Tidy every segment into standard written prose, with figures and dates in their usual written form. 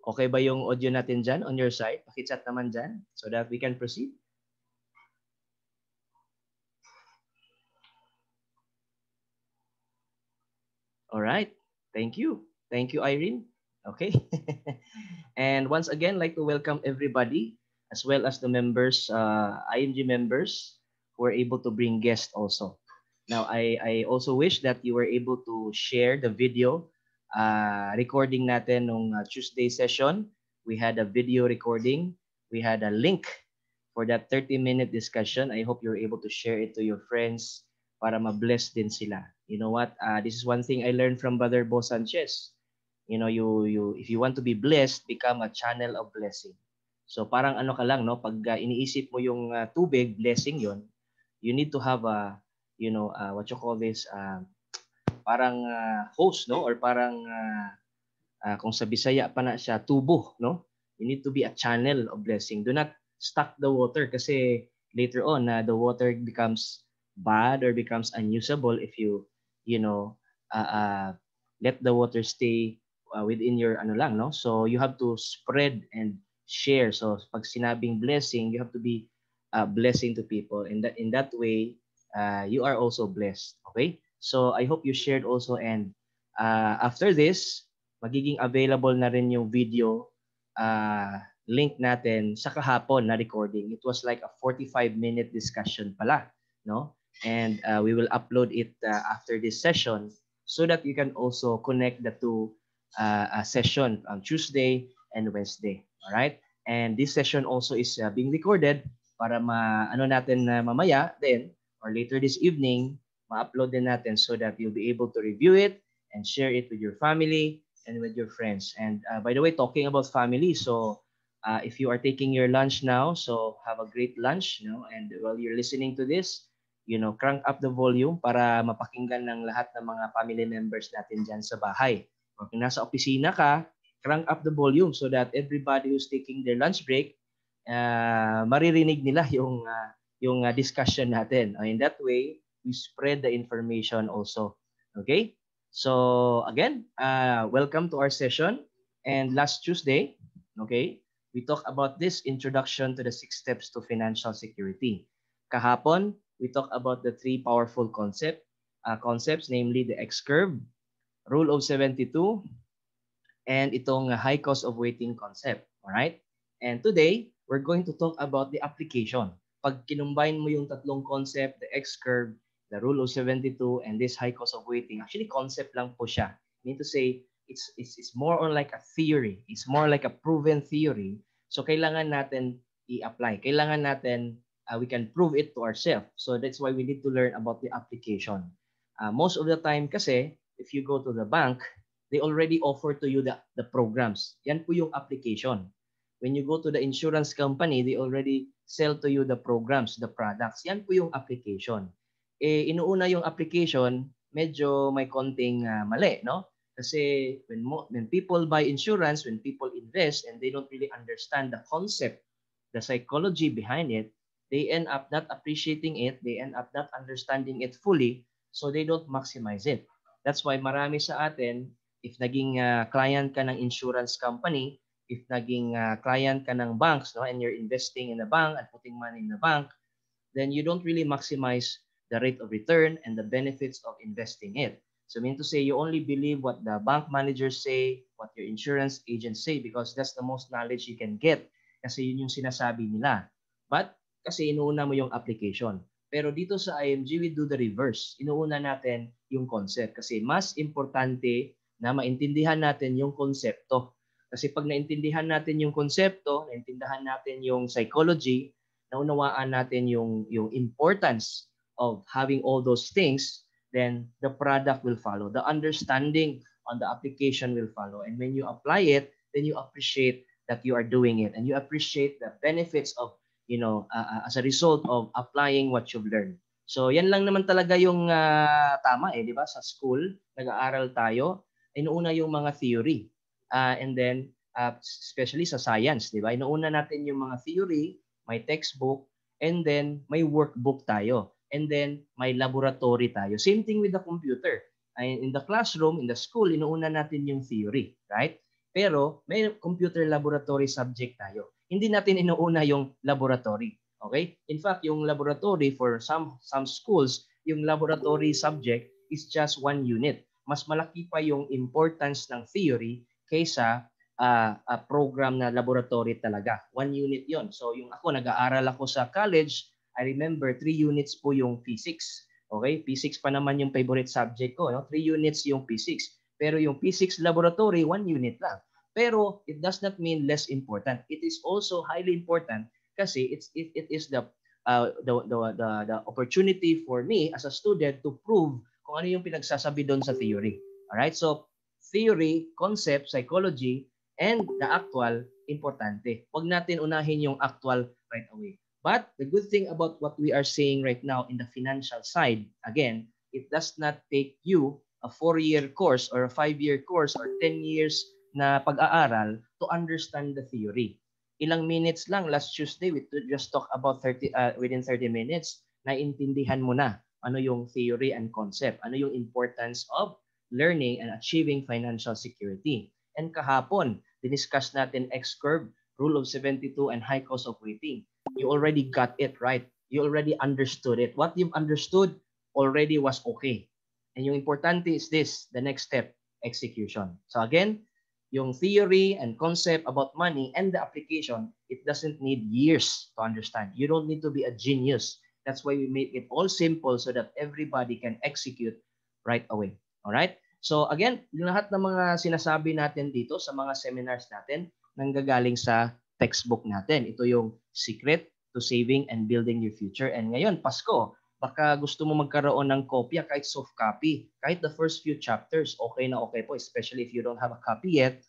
Okay ba yung audio natin dyan on your side? Pakichat naman dyan so that we can proceed. All right. Thank you. Thank you, Irene. Okay. And once again, like to welcome everybody as well as the members, IMG members who are able to bring guests also. Now, I also wish that you were able to share the video recording natin nung Tuesday session. We had a video recording. We had a link for that 30-minute discussion. I hope you're able to share it to your friends para ma-bless din sila. You know what? This is one thing I learned from Brother Bo Sanchez. You know, if you want to be blessed, become a channel of blessing. So parang ano ka lang, no? Pag iniisip mo yung tubig, blessing yon, you need to have a, you know, what you call this, parang host, no? Or parang kung sa Bisaya pa na siya, tubo, no? You need to be a channel of blessing. Do not stock the water kasi later on, the water becomes bad or becomes unusable if you know, let the water stay within your ano lang, no? So you have to spread and share. So pag sinabing blessing, you have to be a blessing to people. And that in that way, you are also blessed. Okay? So I hope you shared also, and after this, magiging available na rin yung video link natin sa kahapon na recording. It was like a 45-minute discussion pala, no? And we will upload it after this session so that you can also connect the two session on Tuesday and Wednesday. All right? And this session also is being recorded para ano natin mamaya then or later this evening, ma-upload din natin so that you'll be able to review it and share it with your family and with your friends. And by the way, talking about family, so if you are taking your lunch now, so have a great lunch, you know, and while you're listening to this, you know, crank up the volume para mapakinggan ng lahat ng mga family members natin dyan sa bahay. Kung nasa opisina ka, crank up the volume so that everybody who's taking their lunch break, maririnig nila yung discussion natin. In that way, we spread the information also. Okay? So again, welcome to our session. And last Tuesday, okay, we talked about this introduction to the 6 steps to financial security. Kahapon, we talked about the 3 powerful concepts, namely the X-curve, Rule of 72, and itong high cost of waiting concept. All right? And today, we're going to talk about the application. Pag kinumbine mo yung tatlong concept, the X-curve, the Rule of 72, and this high cost of waiting, actually concept lang po siya. I mean to say, it's more on like a theory. It's more like a proven theory. So kailangan natin i-apply. Kailangan natin, we can prove it to ourselves. So that's why we need to learn about the application. Most of the time kasi, if you go to the bank, they already offer to you the programs. Yan po yung application. When you go to the insurance company, they already sell to you the programs, the products. Yan po yung application. Inuuna yung application, medyo may konting mali, no? Kasi when people buy insurance, when people invest and they don't really understand the concept, the psychology behind it, they end up not appreciating it, they end up not understanding it fully, so they don't maximize it. That's why marami sa atin, if naging client ka ng insurance company, if naging client ka ng banks, no, and you're investing in a bank and putting money in a bank, then you don't really maximize the rate of return and the benefits of investing it. So I mean to say, you only believe what the bank managers say, what your insurance agents say, because that's the most knowledge you can get. Kasi yun yung sinasabi nila. But kasi inuuna mo yung application. Pero dito sa IMG, we do the reverse. Inuuna natin yung concept. Kasi mas importante na maintindihan natin yung konsepto. Kasi pag naintindihan natin yung konsepto, naintindihan natin yung psychology, naunawaan natin yung importance of having all those things, then the product will follow. The understanding on the application will follow. And when you apply it, then you appreciate that you are doing it. And you appreciate the benefits of, you know, as a result of applying what you've learned. So yan lang naman talaga yung tama di ba? Sa school, nag-aaral tayo, inuuna yung mga theory. And then, especially sa science, di ba? Inuuna natin yung mga theory, may textbook, and then may workbook tayo. And then may laboratory tayo. Same thing with the computer. In the classroom, in the school, inuuna natin yung theory, right? Pero may computer laboratory subject tayo. Hindi natin inuuna yung laboratory. Okay? In fact, yung laboratory for some schools, yung laboratory subject is just 1 unit. Mas malaki pa yung importance ng theory kaysa program na laboratory talaga. 1 unit yon. So yung ako, nag-aaral ako sa college, I remember 3 units po yung physics. Okay? Physics pa naman yung favorite subject ko. No? 3 units yung physics. Pero yung physics laboratory, 1 unit lang. Pero it does not mean less important. It is also highly important kasi it is the opportunity for me as a student to prove kung ano yung pinagsasabi doon sa theory. Alright? So, theory, concept, psychology, and the actual, importante. Huwag natin unahin yung actual right away. But the good thing about what we are saying right now in the financial side, again, it does not take you a 4-year course or a 5-year course or 10 years na pag-aaral to understand the theory. Ilang minutes lang last Tuesday we just talk about within 30 minutes naintindihan mo na ano yung theory and concept, ano yung importance of learning and achieving financial security. And kahapon, diniscuss natin X-curve, rule of 72 and high cost of waiting. You already got it right. You already understood it. What you've understood already was okay. And yung importante is this, the next step, execution. So again, yung theory and concept about money and the application, it doesn't need years to understand. You don't need to be a genius. That's why we make it all simple so that everybody can execute right away. All right? So again, yung lahat ng mga sinasabi natin dito sa mga seminars natin nanggagaling sa textbook natin. Ito yung secret to saving and building your future. And ngayon, Pasko, baka gusto mo magkaroon ng kopya kahit soft copy. Kahit the first few chapters, okay na okay po, especially if you don't have a copy yet.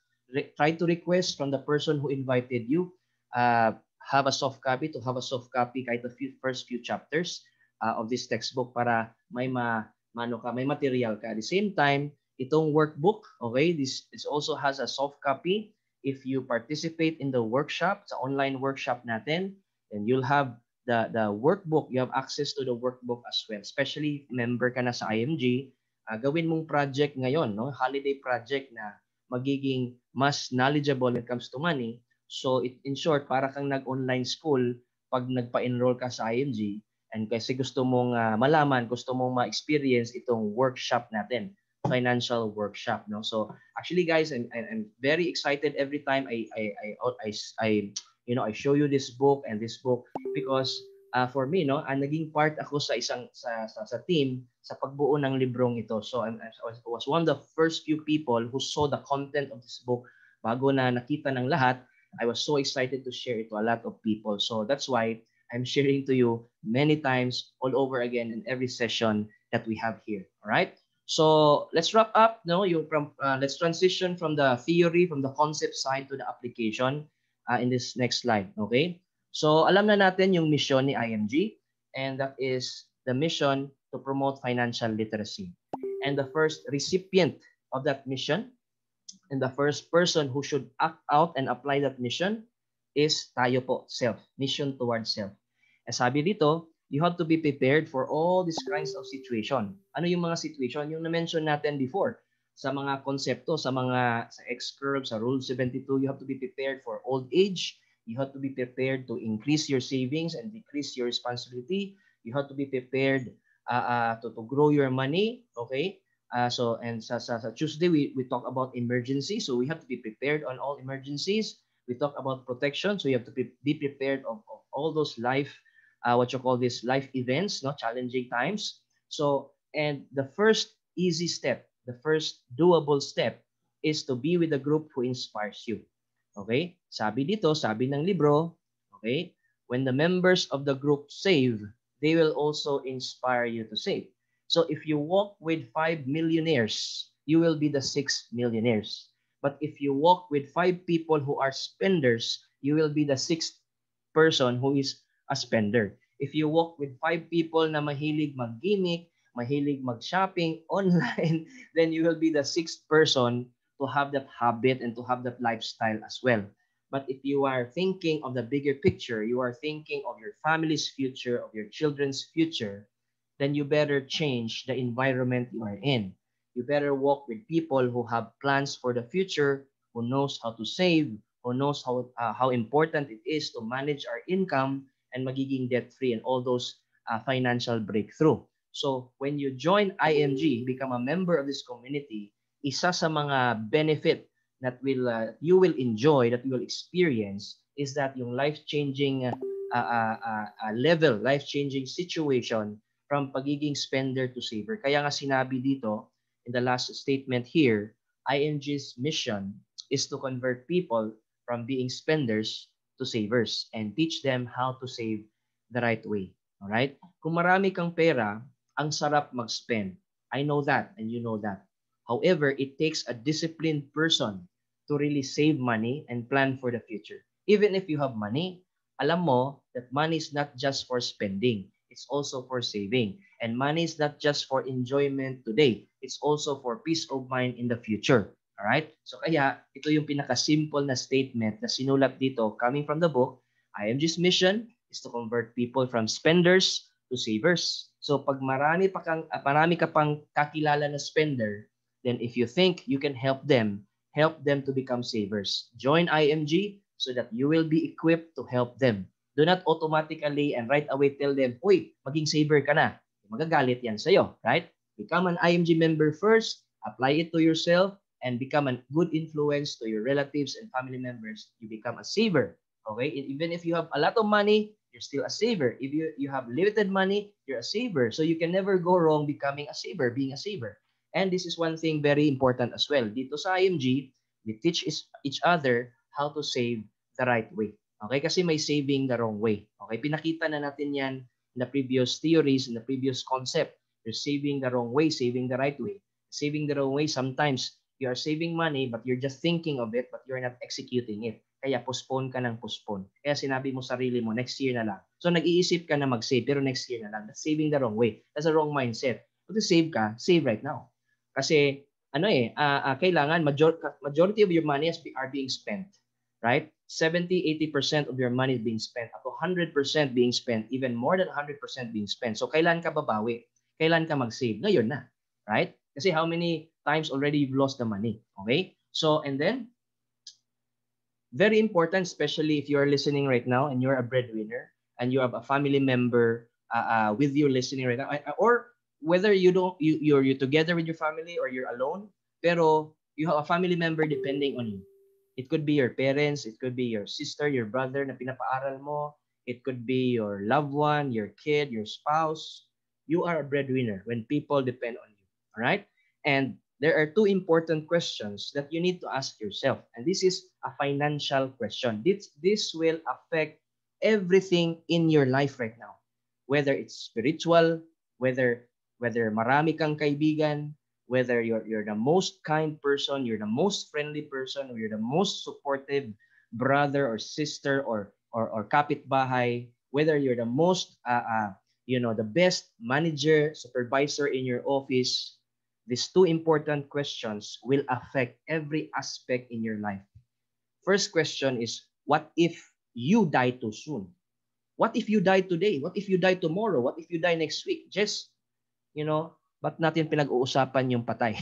Try to request from the person who invited you, have a soft copy, to have a soft copy kahit the first few chapters of this textbook para may may material ka. At the same time, itong workbook, okay, this also has a soft copy. If you participate in the workshop, sa online workshop natin, then you'll have the workbook. You have access to the workbook as well. Especially member ka na sa IMG, gawin mong project ngayon, no? Holiday project na magiging mas knowledgeable when it comes to money. So in short, para kang nag-online school pag nagpa-enroll ka sa IMG and kasi gusto mong malaman, gusto mong ma-experience itong workshop natin, financial workshop, no? So actually guys, I'm very excited every time I show you this book and this book because for me, no, naging part ako sa sa team sa pagbuo ng librong ito. So I was one of the first few people who saw the content of this book bago na nakita ng lahat. I was so excited to share it to a lot of people. So that's why I'm sharing to you many times all over again in every session that we have here. All right? So let's wrap up. No, let's transition from the theory, from the concept side to the application in this next slide. Okay? So alam na natin yung mission ni IMG, and that is the mission to promote financial literacy. And the first recipient of that mission and the first person who should act out and apply that mission is tayo po, self. Mission towards self. As sabi dito, you have to be prepared for all these kinds of situation. Ano yung mga situation? Yung na-mention natin before. Sa mga konsepto, sa X-curve, sa Rule 72, you have to be prepared for old age. You have to be prepared to increase your savings and decrease your responsibility. You have to be prepared to grow your money. Okay? And sa Tuesday, we talk about emergency. So we have to be prepared on all emergencies. We talk about protection. So you have to be prepared of all those life life events, no, challenging times. So, and the first easy step, the first doable step is to be with a group who inspires you. Okay? Sabi dito, sabi ng libro, okay, when the members of the group save, they will also inspire you to save. So if you walk with 5 millionaires, you will be the 6 millionaires. But if you walk with 5 people who are spenders, you will be the 6th person who is a spender. If you walk with 5 people na mahilig mag-gimmick, mahilig mag-shopping online, then you will be the 6th person to have that habit and to have that lifestyle as well. But if you are thinking of the bigger picture, you are thinking of your family's future, of your children's future, then you better change the environment you are in. You better walk with people who have plans for the future, who knows how to save, who knows how important it is to manage our income and magiging debt-free and all those financial breakthrough. So when you join IMG, become a member of this community, isa sa mga benefit that you will enjoy, that you will experience, is that yung life-changing level, life-changing situation from pagiging spender to saver. Kaya nga sinabi dito, in the last statement here, IMG's mission is to convert people from being spenders to savers and teach them how to save the right way. Alright? Kung marami kang pera, ang sarap mag-spend. I know that and you know that. However, it takes a disciplined person to really save money and plan for the future. Even if you have money, alam mo that money is not just for spending. It's also for saving. And money is not just for enjoyment today. It's also for peace of mind in the future. Alright? So kaya, ito yung pinaka-simple na statement na sinulat dito coming from the book. IMG's mission is to convert people from spenders to savers. So pag marami ka pang kakilala na spender, then if you think you can help them to become savers. Join IMG so that you will be equipped to help them. Do not automatically and right away tell them, uy, maging saver ka na. Magagalit yan sa'yo, right? Become an IMG member first, apply it to yourself, and become a good influence to your relatives and family members. You become a saver, okay? Even if you have a lot of money, you're still a saver. If you have limited money, you're a saver. So you can never go wrong becoming a saver, being a saver. And this is one thing very important as well. Dito sa IMG, we teach each other how to save the right way. Okay? Kasi may saving the wrong way. Okay? Pinakita na natin yan in the previous theories, in the previous concept. You're saving the wrong way, saving the right way. Saving the wrong way, sometimes you are saving money but you're just thinking of it but you're not executing it. Kaya postpone ka ng postpone. Kaya sinabi mo sarili mo, next year na lang. So nag-iisip ka na mag-save pero next year na lang. That's saving the wrong way. That's a wrong mindset. Kung save ka, save right now. Kasi kailangan majority of your money are being spent, right? 70-80% of your money is being spent, up to 100% being spent, even more than 100% being spent. So kailan ka babawi? Kailan ka mag-save? Ngayon na, right? Kasi how many times already you've lost the money, okay? So and then very important, especially if you are listening right now and you're a breadwinner and you have a family member with you listening right now, or whether you're together with your family or you're alone, pero you have a family member depending on you. It could be your parents, it could be your sister, your brother na pinapaaral mo, it could be your loved one, your kid, your spouse. You are a breadwinner when people depend on you, all right? And there are two important questions that you need to ask yourself, and this is a financial question. This will affect everything in your life right now, whether it's spiritual, whether marami kang kaibigan, whether you're the most kind person, you're the most friendly person, or you're the most supportive brother or sister or kapitbahay, whether you're the most the best manager, supervisor in your office, these two important questions will affect every aspect in your life. First question is, what if you die too soon? What if you die today? What if you die tomorrow? What if you die next week? Just ba't natin pinag-uusapan yung patay?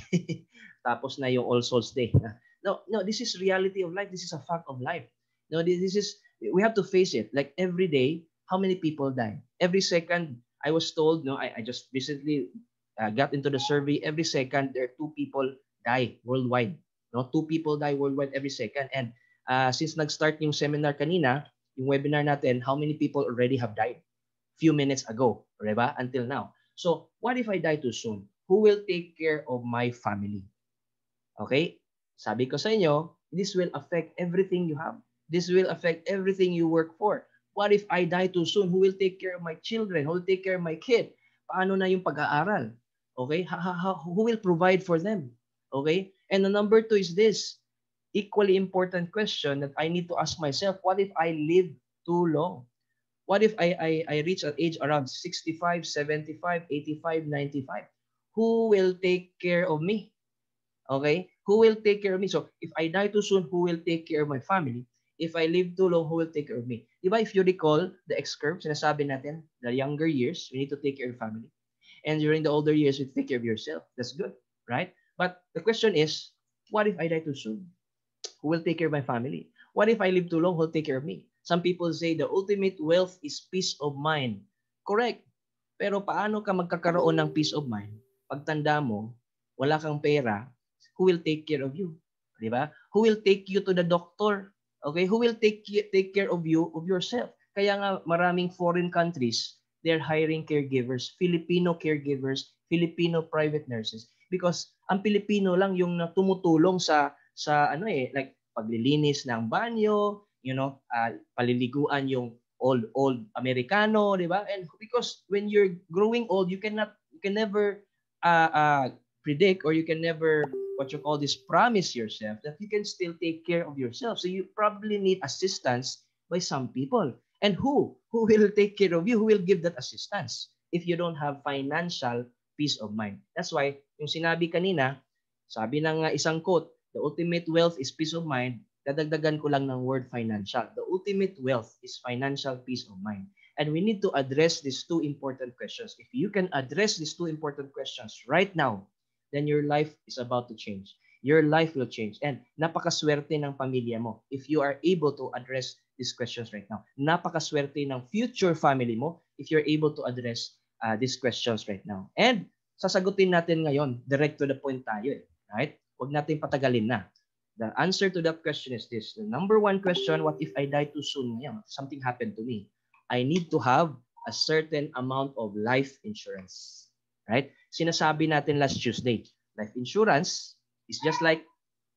Tapos na yung All Souls Day. No, this is reality of life. This is a fact of life. No, we have to face it. Like every day, how many people die? Every second, I was told, I just recently got into the survey, every second, there are 2 people die worldwide. 2 people die worldwide every second. And since nag-start yung seminar kanina, yung webinar natin, how many people already have died? Few minutes ago, diba? Until now. So, what if I die too soon? Who will take care of my family? Okay? Sabi ko sa inyo, this will affect everything you have. This will affect everything you work for. What if I die too soon? Who will take care of my children? Who will take care of my kid? Paano na yung pag-aaral? Okay? Who will provide for them? Okay? And the number 2 is this. Equally important question that I need to ask myself, what if I live too long? What if I reach an age around 65, 75, 85, 95? Who will take care of me? Okay? Who will take care of me? So, if I die too soon, who will take care of my family? If I live too long, who will take care of me? Diba, if you recall the X-curve, sinasabi natin, the younger years, we need to take care of family. And during the older years, you take care of yourself. That's good, right? But the question is, what if I die too soon? Who will take care of my family? What if I live too long? Who will take care of me? Some people say the ultimate wealth is peace of mind. Correct. Pero paano ka magkakaroon ng peace of mind? Pagtanda mo, wala kang pera, who will take care of you? Di ba? Who will take you to the doctor? Okay? Who will take care of you, of yourself? Kaya nga maraming foreign countries, they're hiring caregivers, Filipino caregivers, Filipino private nurses. Because ang Pilipino lang yung tumutulong sa like paglilinis ng banyo, paliliguan yung old Americano, di ba? And because when you're growing old, you can never predict, or you can never promise yourself that you can still take care of yourself. So you probably need assistance by some people. And who will take care of you? Who will give that assistance if you don't have financial peace of mind? That's why yung sinabi kanina, sabi ng isang quote, the ultimate wealth is peace of mind. Dadagdagan ko lang ng word financial. The ultimate wealth is financial peace of mind. And we need to address these two important questions. If you can address these two important questions right now, then your life is about to change. Your life will change. And napakaswerte ng pamilya mo if you are able to address these questions right now. Napakaswerte ng future family mo if you're able to address these questions right now. And sasagutin natin ngayon, direct to the point tayo. Right? Huwag natin patagalin na. The answer to that question is this. The number one question, what if I die too soon? Something happened to me. I need to have a certain amount of life insurance. Right? Sinasabi natin last Tuesday, life insurance is just like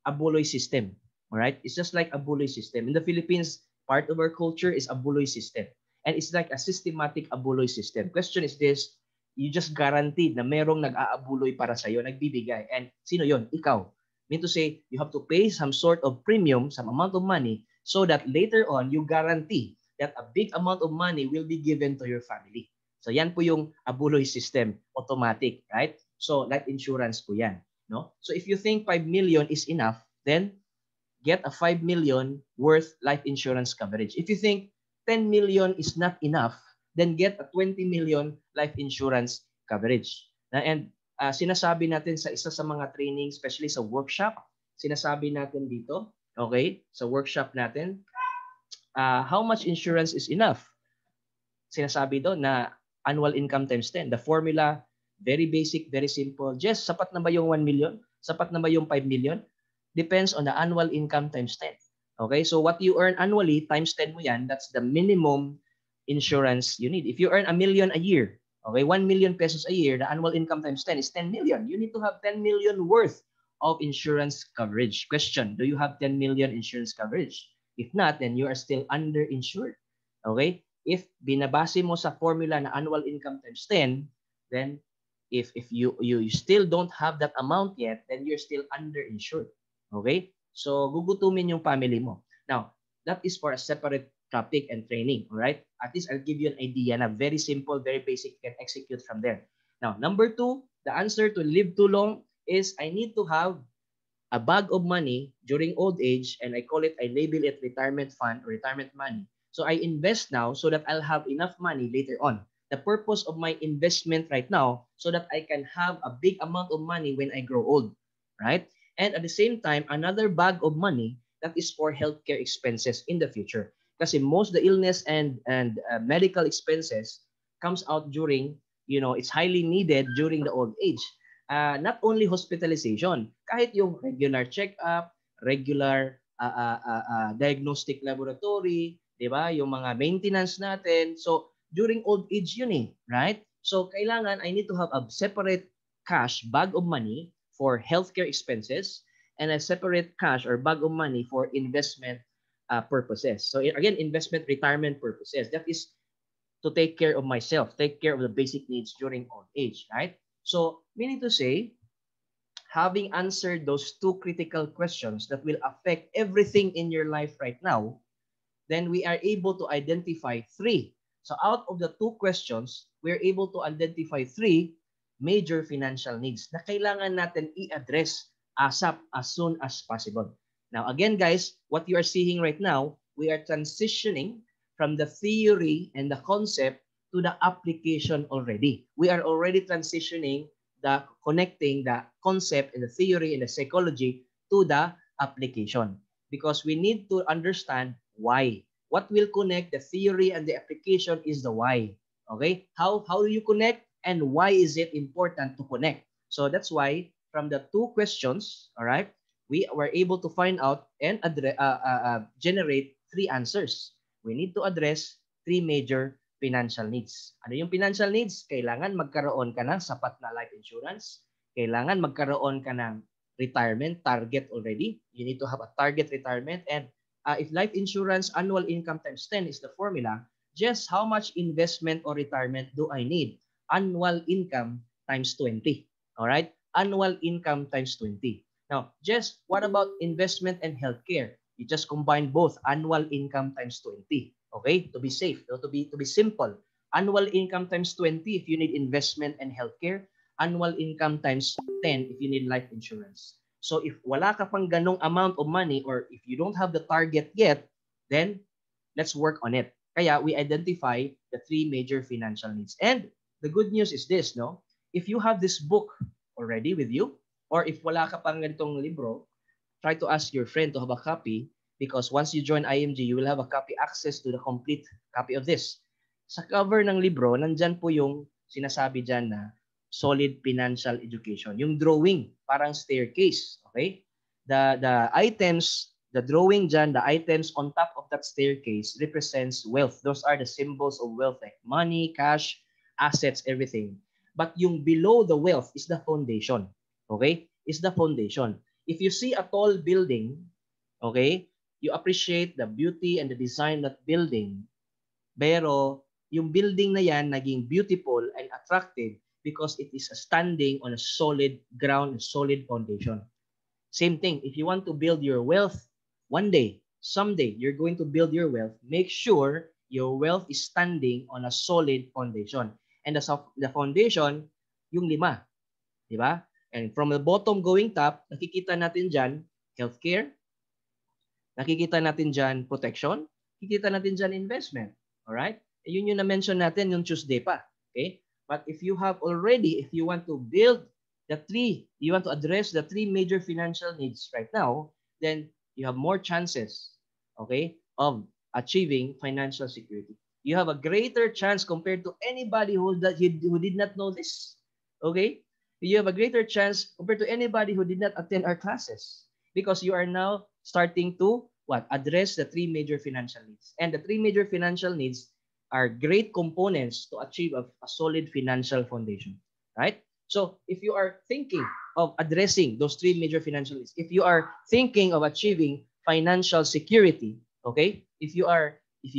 a buloy system. Alright? It's just like a buloy system. In the Philippines, part of our culture is a buloy system. And it's like a systematic abuloy system. Question is this, you just guaranteed na merong nag-aabuloy para sa'yo, nagbibigay. And sino yon? Ikaw. Mean to say, you have to pay some sort of premium, some amount of money, so that later on, you guarantee that a big amount of money will be given to your family. So yan po yung abuloy system, automatic, right? So life insurance po yan. No? So if you think 5 million is enough, then get a 5 million worth life insurance coverage. If you think 10 million is not enough, then get a 20 million life insurance coverage. And sinasabi natin sa isa sa mga training, especially sa workshop, sinasabi natin dito, okay, sa workshop natin, how much insurance is enough? Sinasabi doon na annual income times 10. The formula, very basic, very simple. Just, sapat na ba yung 1 million? Sapat na ba yung 5 million? Depends on the annual income times 10. Okay, so what you earn annually times 10 mo yan, that's the minimum insurance you need. If you earn 1 million a year, okay, 1 million pesos a year, the annual income times 10 is 10 million. You need to have 10 million worth of insurance coverage. Question, do you have 10 million insurance coverage? If not, then you are still underinsured. Okay? If binabase mo sa formula na annual income times 10, then if you still don't have that amount yet, then you're still underinsured. Okay? So, gugutumin yung family mo. Now, that is for a separate topic and training. Alright? At least I'll give you an idea na very simple, very basic, you can execute from there. Now, number 2, the answer to live too long is I need to have a bag of money during old age, and I label it retirement fund or retirement money. So I invest now so that I'll have enough money later on. The purpose of my investment right now so that I can have a big amount of money when I grow old. Right? And at the same time, another bag of money that is for healthcare expenses in the future. Kasi most the illness and medical expenses comes out during, it's highly needed during the old age. Not only hospitalization, kahit yung regular check-up, regular diagnostic laboratory, di ba? Yung mga maintenance natin. So, during old age yun right? So, kailangan I need to have a separate cash, bag of money for healthcare expenses and a separate cash or bag of money for investment purposes. So, again, investment retirement purposes. That is to take care of myself, take care of the basic needs during old age, right? So, meaning to say, having answered those two critical questions that will affect everything in your life right now, then we are able to identify 3. So out of the 2 questions, we're able to identify 3 major financial needs na kailangan natin i-address ASAP, as soon as possible. Now, again, guys, what you are seeing right now, we are transitioning from the theory and the concept to the application already. We are already transitioning connecting the concept and the theory and the psychology to the application. because we need to understand why. What will connect the theory and the application is the why. Okay? How do you connect and why is it important to connect? So that's why from the two questions, all right, we were able to find out and generate three answers. We need to address three major financial needs. Ano yung financial needs? Kailangan magkaroon ka ng sapat na life insurance. Kailangan magkaroon ka ng retirement target already. You need to have a target retirement. And if life insurance annual income times 10 is the formula, just how much investment or retirement do I need? Annual income times 20. All right? Annual income times 20. Now, just what about investment and healthcare? You just combine both annual income times 20. Okay? To be safe, to be simple. Annual income times 20 if you need investment and healthcare. Annual income times 10 if you need life insurance. So if wala ka pang ganong amount of money or if you don't have the target yet, then let's work on it. Kaya we identify the three major financial needs. And the good news is this, no? If you have this book already with you, or if wala ka pang ganitong libro, try to ask your friend to have a copy because once you join IMG, you will have a copy access to the complete copy of this. Sa cover ng libro, nandyan po yung sinasabi dyan na solid financial education. Yung drawing, parang staircase. Okay? The items, the drawing dyan, the items on top of that staircase represents wealth. Those are the symbols of wealth like money, cash, assets, everything. But yung below the wealth is the foundation. Okay? Is the foundation. If you see a tall building, okay, you appreciate the beauty and the design of that building. Pero yung building na yan naging beautiful and attractive because it is standing on a solid ground, a solid foundation. Same thing, if you want to build your wealth, one day, someday, you're going to build your wealth, make sure your wealth is standing on a solid foundation. And the foundation, yung 5. Di ba? And from the bottom going top, nakikita natin dyan, healthcare, nakikita natin dyan, protection, nakikita natin dyan, investment. Alright? Yun yung na-mention natin yung Tuesday pa. Okay? But if you have already, if you want to build the three, you want to address the three major financial needs right now, then you have more chances, okay, of achieving financial security. You have a greater chance compared to anybody who did not know this. Okay? You have a greater chance compared to anybody who did not attend our classes because you are now starting to address the three major financial needs. And the three major financial needs are great components to achieve a solid financial foundation, right? So if you are thinking of addressing those three major financial needs, if you are thinking of achieving financial security, okay, if you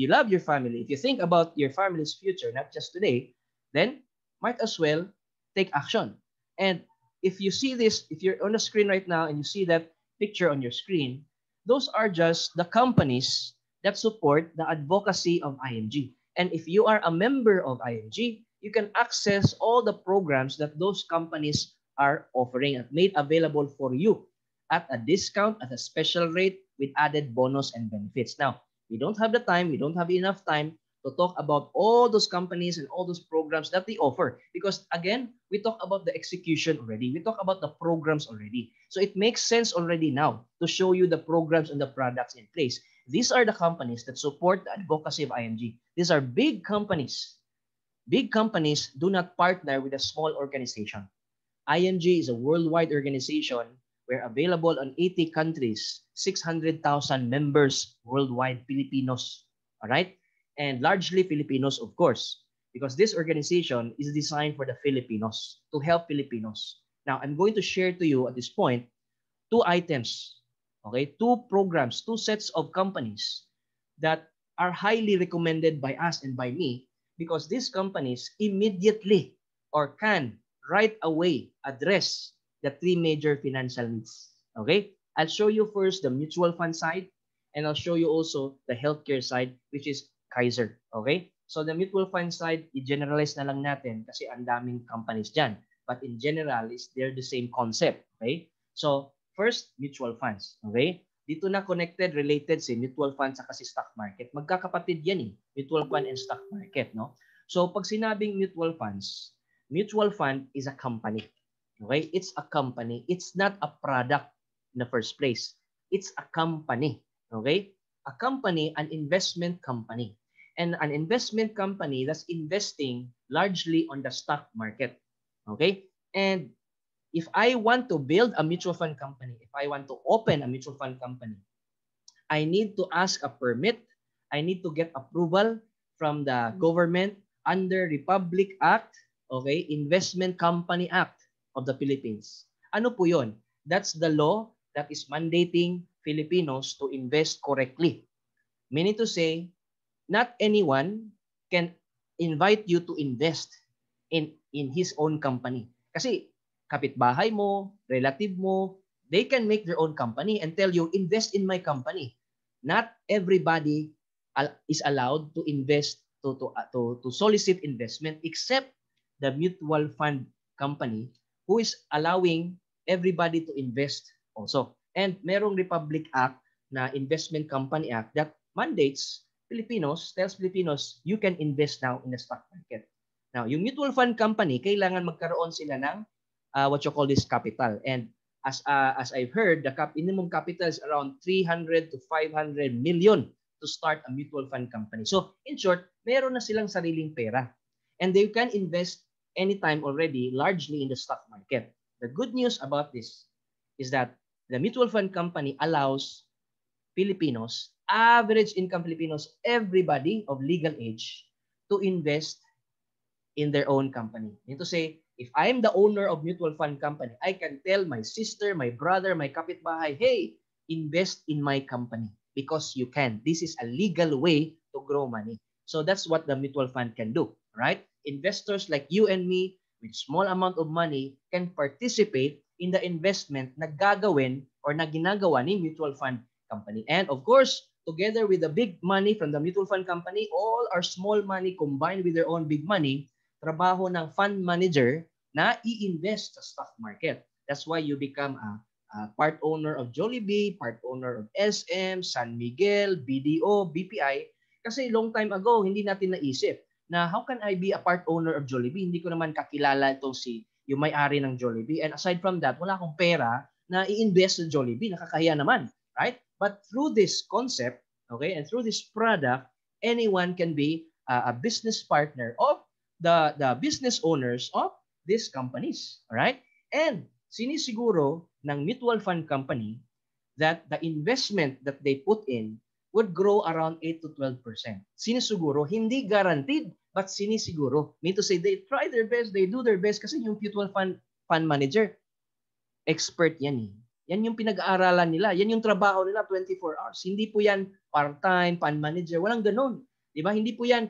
love your family, if you think about your family's future, not just today, then might as well take action. And if you see this, if you're on the screen right now and you see that picture on your screen, those are just the companies that support the advocacy of IMG. And if you are a member of IMG, you can access all the programs that those companies are offering and made available for you at a discount, at a special rate with added bonus and benefits. Now, we don't have the time, we don't have enough time to talk about all those companies and all those programs that they offer. Because again, we talk about the execution already. We talk about the programs already. So it makes sense already now to show you the programs and the products in place. These are the companies that support the advocacy of IMG. These are big companies. Big companies do not partner with a small organization. IMG is a worldwide organization. We're available on 80 countries, 600,000 members worldwide, Filipinos. All right? And largely Filipinos, of course, because this organization is designed for the Filipinos, to help Filipinos. Now, I'm going to share to you at this point 2 items, okay? 2 programs, 2 sets of companies that are highly recommended by us and by me because these companies immediately or can right away address the 3 major financial needs. Okay? I'll show you first the mutual fund side and I'll show you also the healthcare side, which is Kaiser. Okay? So the mutual fund side, i-generalize na lang natin kasi ang daming companies dyan. But in general, they're the same concept. Okay? So first, mutual funds. Okay? Dito na connected, related si mutual funds sa kasi stock market. Magkakapatid yan eh. Mutual fund and stock market. No? So pag sinabing mutual funds, mutual fund is a company. Okay? It's a company. It's not a product in the first place. It's a company. Okay? A company, an investment company. And an investment company that's investing largely on the stock market. Okay? And if I want to build a mutual fund company, if I want to open a mutual fund company, I need to ask a permit. I need to get approval from the government under Republic Act, okay, Investment Company Act of the Philippines. Ano po yun? That's the law that is mandating Filipinos to invest correctly. Meaning to say, not anyone can invite you to invest in his own company. Kasi kapitbahay mo, relative mo, they can make their own company and tell you, invest in my company. Not everybody is allowed to invest, to solicit investment, except the mutual fund company who is allowing everybody to invest also. And merong Republic Act na Investment Company Act that mandates Filipinos, tells Filipinos, you can invest now in the stock market. Now, yung mutual fund company, kailangan magkaroon sila ng what you call this capital. And as I've heard, the minimum capital is around 300 to 500 million to start a mutual fund company. So, in short, meron na silang sariling pera. And they can invest anytime already, largely in the stock market. The good news about this is that the mutual fund company allows Filipinos, average income Filipinos, everybody of legal age, to invest in their own company. Meaning to say, if I'm the owner of mutual fund company, I can tell my sister, my brother, my kapitbahay, hey, invest in my company because you can. This is a legal way to grow money. So that's what the mutual fund can do, right? Investors like you and me with small amount of money can participate in the investment na gagawin or na ginagawa ni mutual fund company. And of course, together with the big money from the mutual fund company, all our small money combined with their own big money, trabaho ng fund manager na i-invest sa stock market. That's why you become a part owner of Jollibee, part owner of SM, San Miguel, BDO, BPI. Kasi long time ago, hindi natin naisip na how can I be a part owner of Jollibee? Hindi ko naman kakilala itong yung may-ari ng Jollibee. And aside from that, wala akong pera na i-invest sa Jollibee. Nakakahiya naman, right? But through this concept, okay, and through this product, anyone can be a business partner of the business owners of these companies. All right? And sinisiguro ng mutual fund company that the investment that they put in would grow around 8 to 12%. Sinisiguro, hindi guaranteed, but sinisiguro. Mean to say, they try their best, they do their best kasi yung mutual fund manager, expert yan eh. Yan yung pinag-aaralan nila. Yan yung trabaho nila 24 hours. Hindi po yan part-time, fund manager. Walang ganun. Di ba? Hindi po yan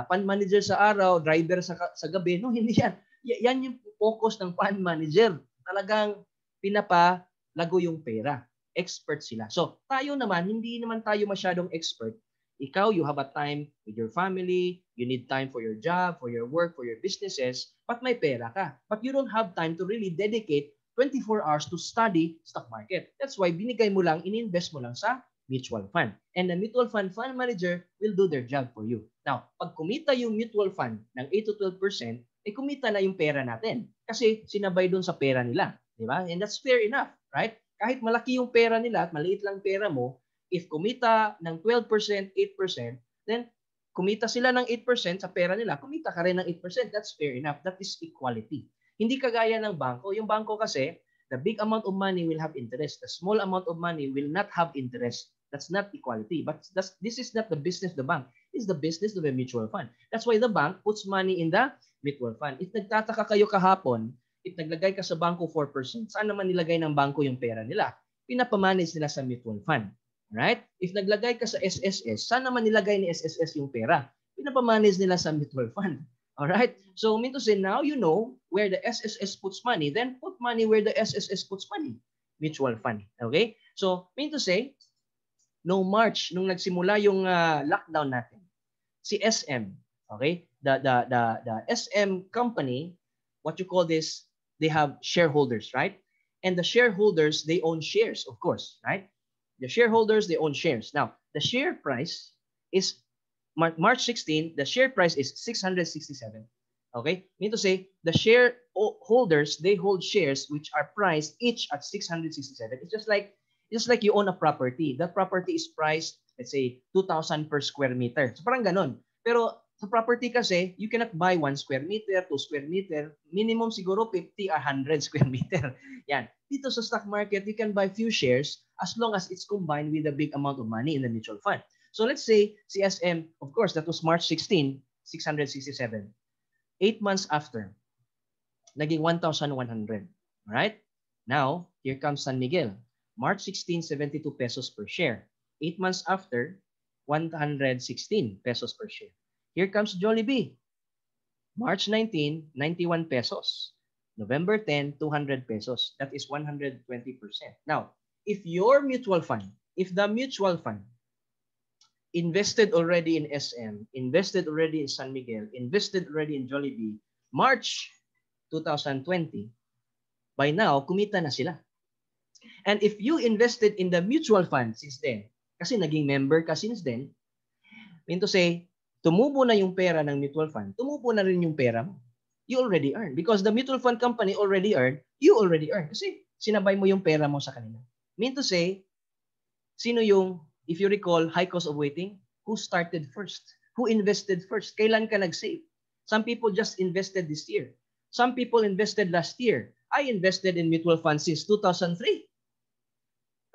fund manager sa araw, driver sa gabi. No, hindi yan. Yan yung focus ng fund manager. Talagang pinapalago yung pera. Expert sila. So, tayo naman, hindi naman tayo masyadong expert. Ikaw, you have a time with your family, you need time for your job, for your work, for your businesses, but may pera ka. But you don't have time to really dedicate 24 hours to study stock market. That's why binigay mo lang, ininvest mo lang sa mutual fund. And the mutual fund manager will do their job for you. Now, pag kumita yung mutual fund ng 8 to 12%, kumita na yung pera natin. Kasi sinabay dun sa pera nila. Di ba? And that's fair enough, right? Kahit malaki yung pera nila at maliit lang pera mo, if kumita ng 12%, 8%, then kumita sila ng 8% sa pera nila, kumita ka rin ng 8%. That's fair enough. That is equality. Hindi kagaya ng bangko. Yung bangko kasi, the big amount of money will have interest. The small amount of money will not have interest. That's not equality. But this is not the business of the bank. It's the business of the mutual fund. That's why the bank puts money in the mutual fund. If nagtataka kayo kahapon, if naglagay ka sa bangko 4%, saan naman nilagay ng bangko yung pera nila? Pinapamanage nila sa mutual fund. Right? If naglagay ka sa SSS, saan naman nilagay ni SSS yung pera? Pinapamanage nila sa mutual fund. All right? So, mean to say, now you know where the SSS puts money, then put money where the SSS puts money. Mutual fund. Okay? So, mean to say, no March, nung nagsimula yung lockdown natin, si SM, okay? The SM company, what you call this, they have shareholders, right? And the shareholders, they own shares, of course, right? The shareholders, they own shares. Now, the share price is March 16, the share price is 667. Okay? Mean to say, the shareholders, they hold shares which are priced each at 667. It's just like It's like you own a property. That property is priced, let's say, 2,000 per square meter. So parang ganon. Pero sa property kasi, you cannot buy 1 square meter, 2 square meter. Minimum siguro 50 or 100 square meter. Yan. Dito sa stock market, you can buy few shares as long as it's combined with a big amount of money in the mutual fund. So let's say CSM, of course, that was March 16, 667. 8 months after, naging 1,100. Right? Now, here comes San Miguel. March 16, 72 pesos per share. 8 months after, 116 pesos per share. Here comes Jollibee. March 19, 91 pesos. November 10, 200 pesos. That is 120%. Now, if your mutual fund, if the mutual fund invested already in SM, invested already in San Miguel, invested already in Jollibee, March 2020, by now, kumita na sila. And if you invested in the mutual fund since then, kasi naging member ka since then, mean to say, tumubo na yung pera ng mutual fund, tumubo na rin yung pera mo. You already earn. Because the mutual fund company already earned, you already earn. Kasi sinabay mo yung pera mo sa kanila. Mean to say, sino yung, if you recall, high cost of waiting, who started first? Who invested first? Kailan ka nag-save? Some people just invested this year. Some people invested last year. I invested in mutual funds since 2003.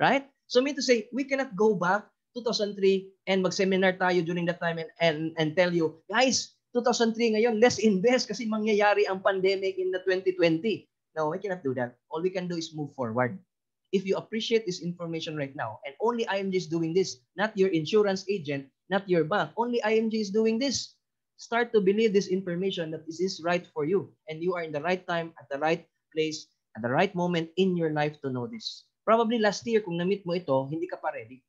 Right? So mean to say, we cannot go back 2003 and mag-seminar tayo during that time and tell you, guys, 2003 ngayon, let's invest kasi mangyayari ang pandemic in the 2020. No, we cannot do that. All we can do is move forward. If you appreciate this information right now, and only IMG is doing this, not your insurance agent, not your bank, only IMG is doing this. Start to believe this information that this is right for you, and you are in the right time, at the right place, at the right moment in your life to know this. Probably last year, kung na-meet mo ito, hindi ka pa ready.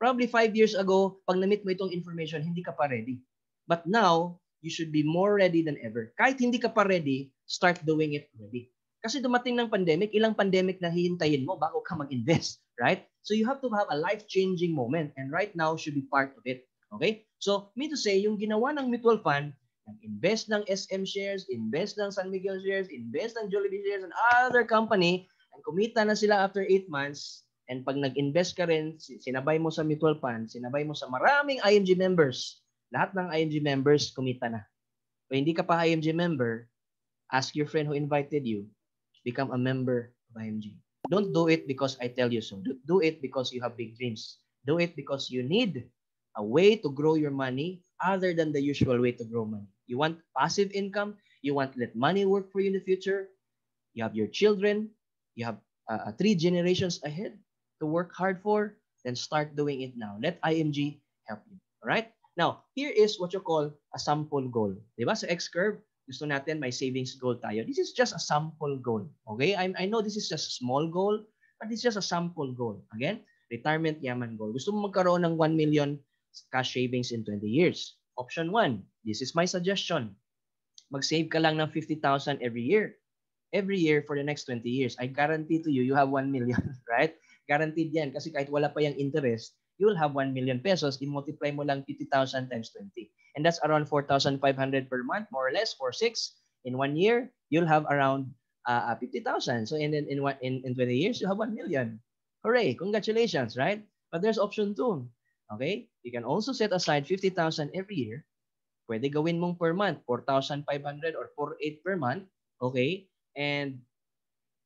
Probably 5 years ago, pag na-meet mo itong information, hindi ka pa ready. But now, you should be more ready than ever. Kahit hindi ka pa ready, start doing it already. Kasi dumating ng pandemic, ilang pandemic na hihintayin mo bago ka mag-invest, right? So you have to have a life-changing moment, and right now should be part of it. Okay? So, mean to say, yung ginawa ng mutual fund, invest ng SM shares, invest ng San Miguel shares, invest ng Jollibee shares, and other company, and kumita na sila after 8 months, and pag nag-invest ka rin, sinabay mo sa mutual fund, sinabay mo sa maraming IMG members, lahat ng IMG members, kumita na. Kung hindi ka pa IMG member, ask your friend who invited you, become a member of IMG. Don't do it because I tell you so. Do it because you have big dreams. Do it because you need a way to grow your money other than the usual way to grow money. You want passive income. You want to let money work for you in the future. You have your children. You have 3 generations ahead to work hard for. Then start doing it now. Let IMG help you. All right? Now, here is what you call a sample goal. Diba? Sa X-curve, gusto natin may savings goal tayo. This is just a sample goal. Okay? I know this is just a small goal, but it's just a sample goal. Again, retirement yaman goal. Gusto mo magkaroon ng 1 million cash savings in 20 years. Option 1, this is my suggestion. Mag-save ka lang ng 50,000 every year. Every year for the next 20 years. I guarantee to you, you have 1 million, right? Guaranteed yan. Kasi kahit wala pa yung interest, you will have 1 million pesos. I-multiply mo lang 50,000 times 20. And that's around 4,500 per month, more or less, for 6. In 1 year, you'll have around 50,000. So in 20 years, you have 1 million. Hooray! Congratulations, right? But there's option 2. Okay? You can also set aside 50,000 every year. Pwede gawin mong per month, 4,500 or 4,800 per month. Okay? And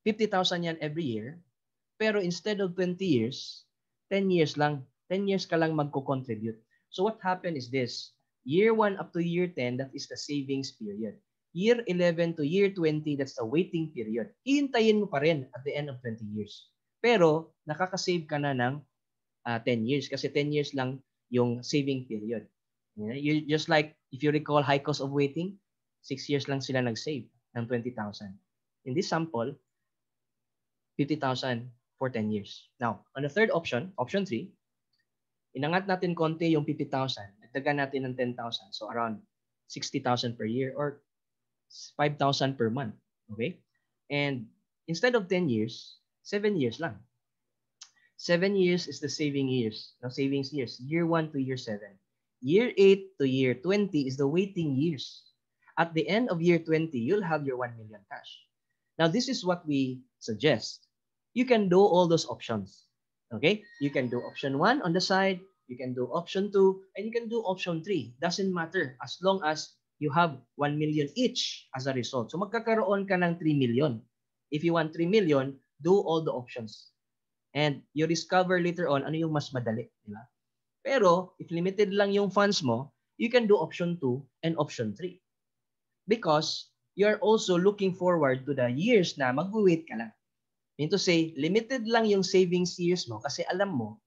50,000 yan every year. Pero instead of 20 years, 10 years lang. 10 years ka lang magko-contribute. So what happened is this. Year 1 up to year 10, that is the savings period. Year 11 to year 20, that's the waiting period. Hihintayin mo pa rin at the end of 20 years. Pero nakaka-save ka na ng 10 years kasi 10 years lang yung saving period. You just like, if you recall high cost of waiting, 6 years lang sila nag-save ng 20,000. In this sample, 50,000 for 10 years. Now, on the third option, option 3, inangat natin konti yung 50,000, nagdagan natin ng 10,000. So around 60,000 per year or 5,000 per month. Okay? And instead of 10 years, 7 years lang. 7 years is the savings years. Year 1 to year 7. Year 8 to year 20 is the waiting years. At the end of year 20, you'll have your 1 million cash. Now, this is what we suggest. You can do all those options. Okay? You can do option 1 on the side, you can do option 2, and you can do option 3. Doesn't matter as long as you have 1 million each as a result. So magkakaroon ka ng 3 million. If you want 3 million, do all the options. And you discover later on ano yung mas madali, di ba? Pero if limited lang yung funds mo, you can do option 2 and option 3. Because you're also looking forward to the years na mag-wait ka lang. Mean to say, limited lang yung savings years mo kasi alam mo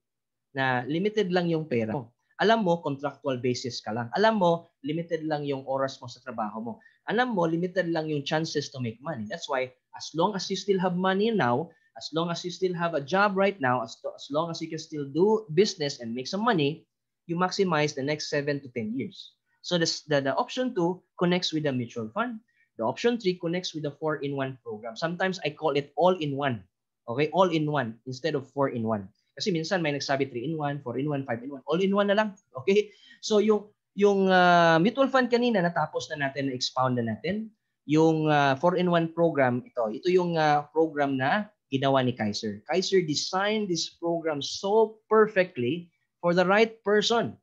na limited lang yung pera mo. Alam mo, contractual basis ka lang. Alam mo, limited lang yung oras mo sa trabaho mo. Alam mo, limited lang yung chances to make money. That's why, as long as you still have money now, as long as you still have a job right now, as long as you can still do business and make some money, you maximize the next 7 to 10 years. So the option 2 connects with the mutual fund. The option 3 connects with the 4-in-1 program. Sometimes I call it all-in-one. Okay, all-in-one instead of 4-in-1. Kasi minsan may nagsabi 3-in-1, 4-in-1, 5-in-1. All-in-one na lang. Okay? So yung mutual fund kanina natapos na natin, na-expound na natin. Yung 4-in-1 program, ito yung program na ginawa ni Kaiser. Kaiser designed this program so perfectly for the right person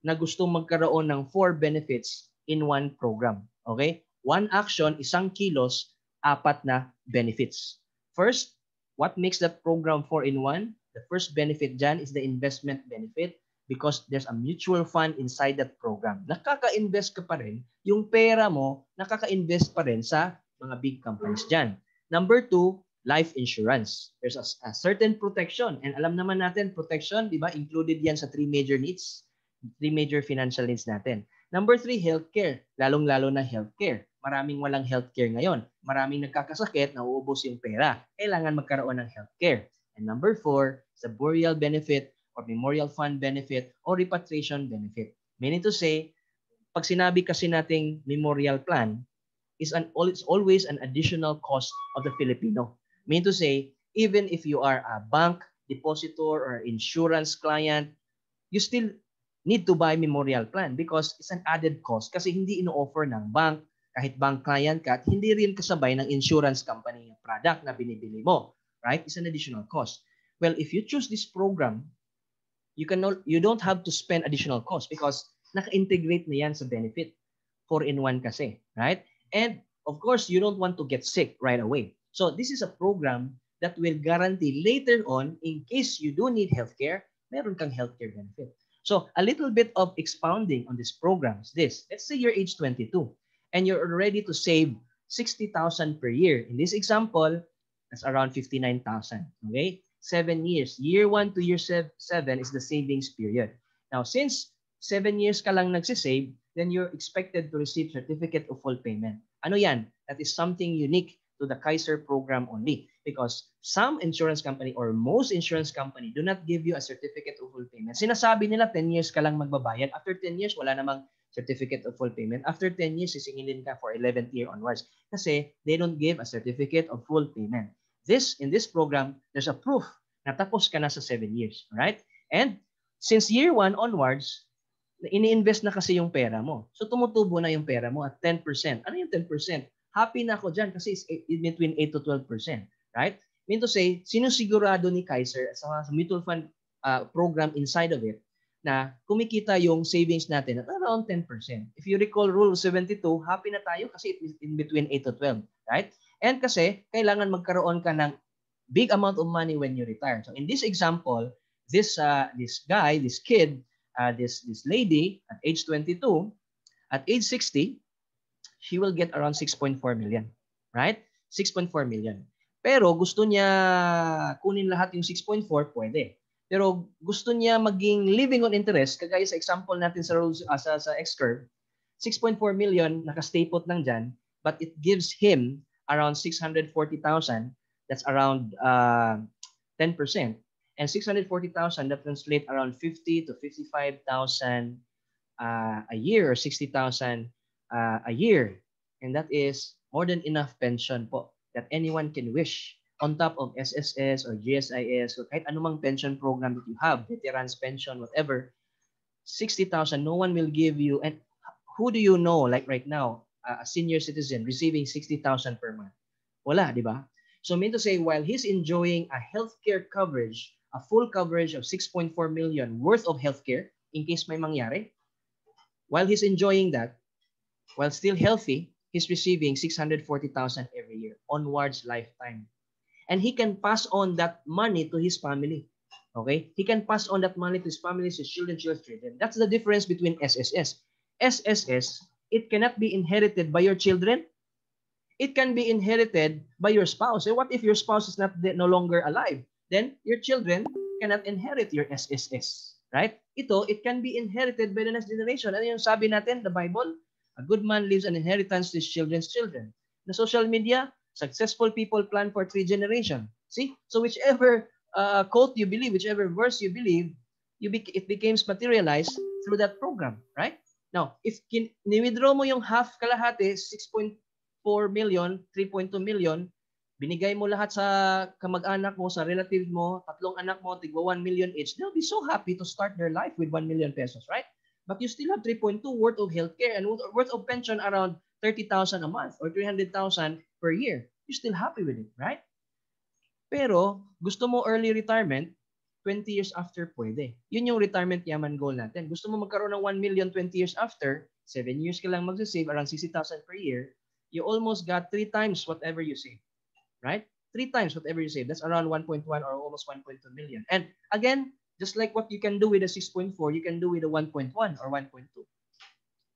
na gustong magkaroon ng 4 benefits in one program. Okay? One action, isang kilos, 4 na benefits. First, what makes that program 4-in-1? The first benefit dyan is the investment benefit because there's a mutual fund inside that program. Nakaka-invest ka pa rin, yung pera mo, nakaka-invest pa rin sa mga big companies dyan. Number 2, life insurance. There's a certain protection. And alam naman natin, protection, di ba, included yan sa 3 major needs, 3 major financial needs natin. Number 3, healthcare. Lalong-lalo na healthcare. Maraming walang healthcare ngayon. Maraming nagkakasakit, nauubos yung pera. Kailangan magkaroon ng healthcare. And number 4, the burial benefit or memorial fund benefit or repatriation benefit. Meaning to say, pag sinabi kasi nating memorial plan, it's always an additional cost of the Filipino. Meaning to say, even if you are a bank depositor or insurance client, you still need to buy memorial plan because it's an added cost kasi hindi ino-offer ng bank kahit bank client ka at hindi rin kasabay ng insurance company yung product na binibili mo, right? It's an additional cost. Well, if you choose this program, you don't have to spend additional cost because naka-integrate na yan sa benefit. 4-in-1 kasi, right? And of course, you don't want to get sick right away. So this is a program that will guarantee later on, in case you do need healthcare, meron kang healthcare benefit. So a little bit of expounding on this program is this. Let's say you're age 22 and you're ready to save 60,000 per year. In this example, that's around 59,000. Okay? 7 years. Year 1 to year 7 is the savings period. Now, since 7 years ka lang nagsisave, then you're expected to receive certificate of full payment. Ano yan? That is something unique to the Kaiser program only because some insurance company or most insurance company do not give you a certificate of full payment. Sinasabi nila 10 years ka lang magbabayad. After 10 years, wala namang certificate of full payment. After 10 years, sisingilin ka for 11th year onwards kasi they don't give a certificate of full payment. In this program, there's a proof na tapos ka na sa 7 years. Right? And since year 1 onwards, ini-invest na kasi yung pera mo. So tumutubo na yung pera mo at 10%. Ano yung 10%? Happy na ako dyan kasi it's in between 8 to 12%. Right? Mean to say, sinusigurado ni Kaiser sa mutual fund program inside of it na kumikita yung savings natin at around 10%. If you recall Rule 72, happy na tayo kasi it's in between 8 to 12. Right? And kasi kailangan magkaroon ka ng big amount of money when you retire. So in this example, this kid, this lady at age 22, at age 60, she will get around 6.4 million. Right? 6.4 million. Pero gusto niya kunin lahat yung 6.4, pwede. Pero gusto niya maging living on interest, kagaya sa example natin sa rules sa X-curve, 6.4 million naka-stay put lang dyan, but it gives him around 640,000. That's around 10%. And 640,000 that translate around 50 to 55,000 a year or 60,000 a year. And that is more than enough pension po that anyone can wish on top of SSS or GSIS or kahit anumang pension program that you have, veterans pension, whatever. 60,000, no one will give you. And who do you know, like right now, a senior citizen receiving 60,000 per month? Wala, di ba? So mean to say, while he's enjoying a healthcare coverage a full coverage of 6.4 million worth of healthcare in case may mangyari. While he's enjoying that, while still healthy, he's receiving 640,000 every year onwards lifetime. And he can pass on that money to his family. Okay? He can pass on that money to his family, his children, children. That's the difference between SSS. SSS, it cannot be inherited by your children. It can be inherited by your spouse. And what if your spouse is no longer alive? Then your children cannot inherit your SSS. Right? It can be inherited by the next generation. Ano yung sabi natin, the Bible? A good man leaves an inheritance to his children's children. The social media, successful people plan for 3 generations. See? So whichever quote you believe, whichever verse you believe, it becomes materialized through that program. Right? Now, if ni-withdraw mo yung half kalahati, 6.4 million, 3.2 million, binigay mo lahat sa kamag-anak mo, sa relative mo, 3 anak mo, tigwa 1 million each, they'll be so happy to start their life with 1 million pesos, right? But you still have 3.2 worth of healthcare and worth of pension around 30,000 a month or 300,000 per year. You're still happy with it, right? Pero, gusto mo early retirement, 20 years after pwede. Yun yung retirement yaman goal natin. Gusto mo magkaroon ng 1 million 20 years after, 7 years ka lang mag-save around 60,000 per year, you almost got 3 times whatever you save. Right? 3 times whatever you save. That's around 1.1 or almost 1.2 million. And again, just like what you can do with a 6.4, you can do with a 1.1 or 1.2.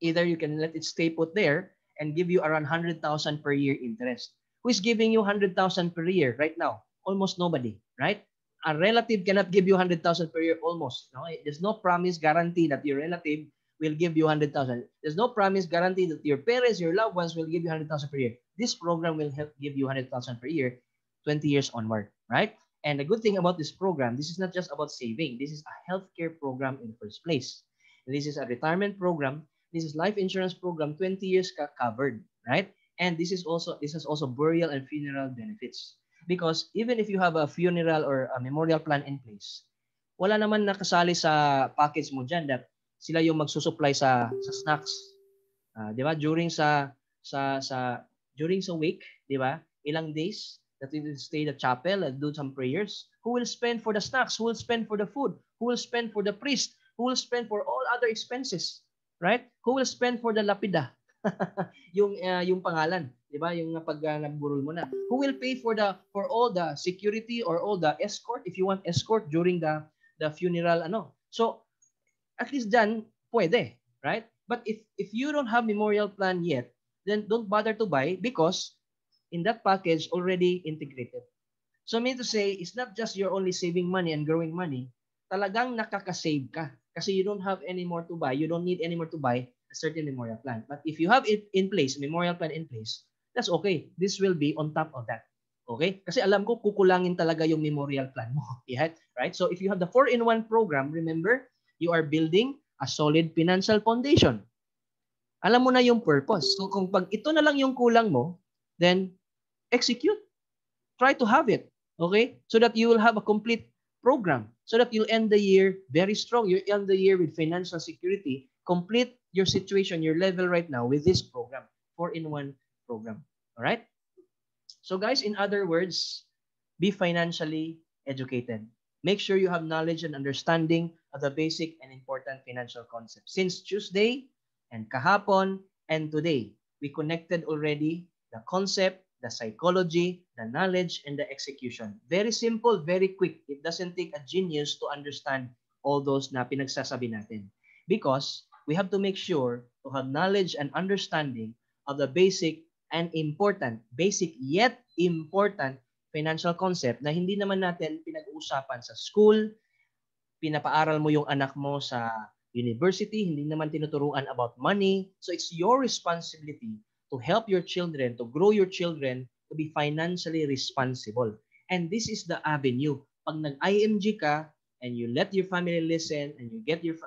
Either you can let it stay put there and give you around 100,000 per year interest. Who is giving you 100,000 per year right now? Almost nobody, right? A relative cannot give you 100,000 per year almost. No? There's no promise guarantee that your relative will give you 100,000. There's no promise guarantee that your parents, your loved ones will give you 100,000 per year. This program will help give you 100,000 per year, 20 years onward, right? And the good thing about this program, this is not just about saving. This is a healthcare program in the first place. This is a retirement program. This is life insurance program, 20 years covered, right? And this is also burial and funeral benefits. Because even if you have a funeral or a memorial plan in place, wala naman nakasali sa package mo dyan that sila yung magsusupply sa snacks. Di ba? During sa wake, di ba? Ilang days that we will stay at the chapel and do some prayers. Who will spend for the snacks? Who will spend for the food? Who will spend for the priest? Who will spend for all other expenses? Right? Who will spend for the lapida? yung pangalan, 'di ba? Yung pag nagburol mo na. Who will pay for all the security or all the escort if you want escort during the funeral So at least dyan pwede, right? But if you don't have memorial plan yet, then don't bother to buy because in that package already integrated. So I mean to say, it's not just you're only saving money and growing money, talagang nakaka-save ka kasi you don't have any more to buy. You don't need any more to buy a certain memorial plan. But if you have it in place, memorial plan in place, that's okay. This will be on top of that. Okay? Kasi alam ko, kukulangin talaga yung memorial plan mo. Yeah? Right? So if you have the 4-in-1 program, remember, you are building a solid financial foundation. Alam mo na yung purpose. So kung pag ito na lang yung kulang mo, then execute. Try to have it. Okay? So that you will have a complete program. So that you'll end the year very strong. You end the year with financial security. Complete your situation, your level right now with this program. 4-in-1 program. All right? So guys, in other words, be financially educated. Make sure you have knowledge and understanding of the basic and important financial concepts. Since Tuesday and kahapon and today, we connected already the concept, the psychology, the knowledge, and the execution. Very simple, very quick. It doesn't take a genius to understand all those na pinagsasabi natin. Because we have to make sure to have knowledge and understanding of the basic and important, basic yet important financial concept na hindi naman natin pinag-uusapan sa school, pinapaaral mo yung anak mo sa university, hindi naman tinuturuan about money. So it's your responsibility to help your children, to grow your children to be financially responsible. And this is the avenue. Pag nag-IMG ka and you let your family listen and you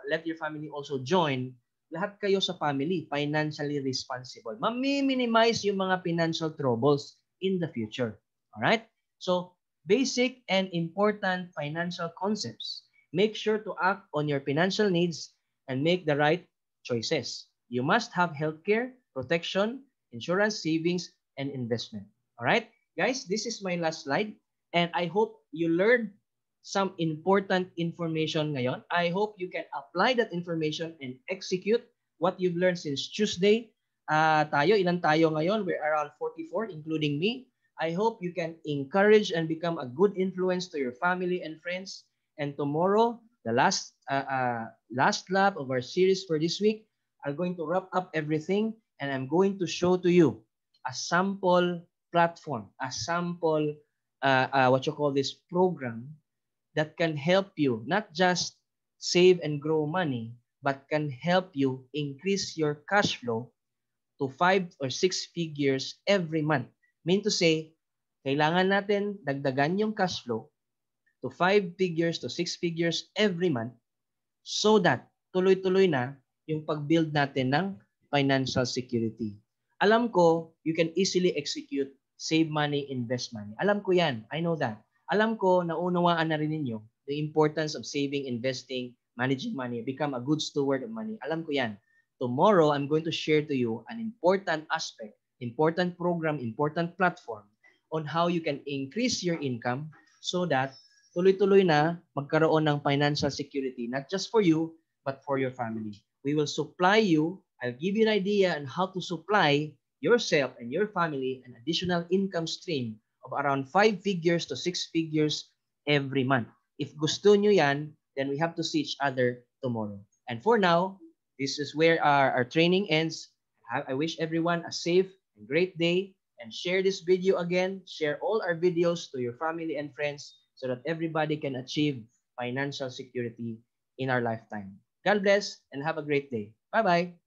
let your family also join, lahat kayo sa family financially responsible. Mami-minimize yung mga financial troubles in the future. All right? So, basic and important financial concepts. Make sure to act on your financial needs and make the right choices. You must have healthcare, protection, insurance, savings, and investment. All right? Guys, this is my last slide. And I hope you learned some important information ngayon. I hope you can apply that information and execute what you've learned since Tuesday. Ilan tayo ngayon? We're around 44, including me. I hope you can encourage and become a good influence to your family and friends. And tomorrow, the last lap of our series for this week, I'm going to wrap up everything and I'm going to show to you a sample platform, a sample what you call this program that can help you not just save and grow money, but can help you increase your cash flow to 5 or 6 figures every month. Mean to say, kailangan natin dagdagan yung cash flow to 5 figures to 6 figures every month so that tuloy-tuloy na yung pag-build natin ng financial security. Alam ko, you can easily execute save money, invest money. Alam ko yan. I know that. Alam ko, naunawaan na rin ninyo the importance of saving, investing, managing money, become a good steward of money. Alam ko yan. Tomorrow, I'm going to share to you an important aspect, important program, important platform on how you can increase your income so that tuloy-tuloy na magkaroon ng financial security, not just for you, but for your family. We will supply you, I'll give you an idea on how to supply yourself and your family an additional income stream of around 5 figures to 6 figures every month. If gusto nyo yan, then we have to see each other tomorrow. And for now, this is where our training ends. I wish everyone a safe and great day and share this video again. Share all our videos to your family and friends so that everybody can achieve financial security in our lifetime. God bless and have a great day. Bye-bye.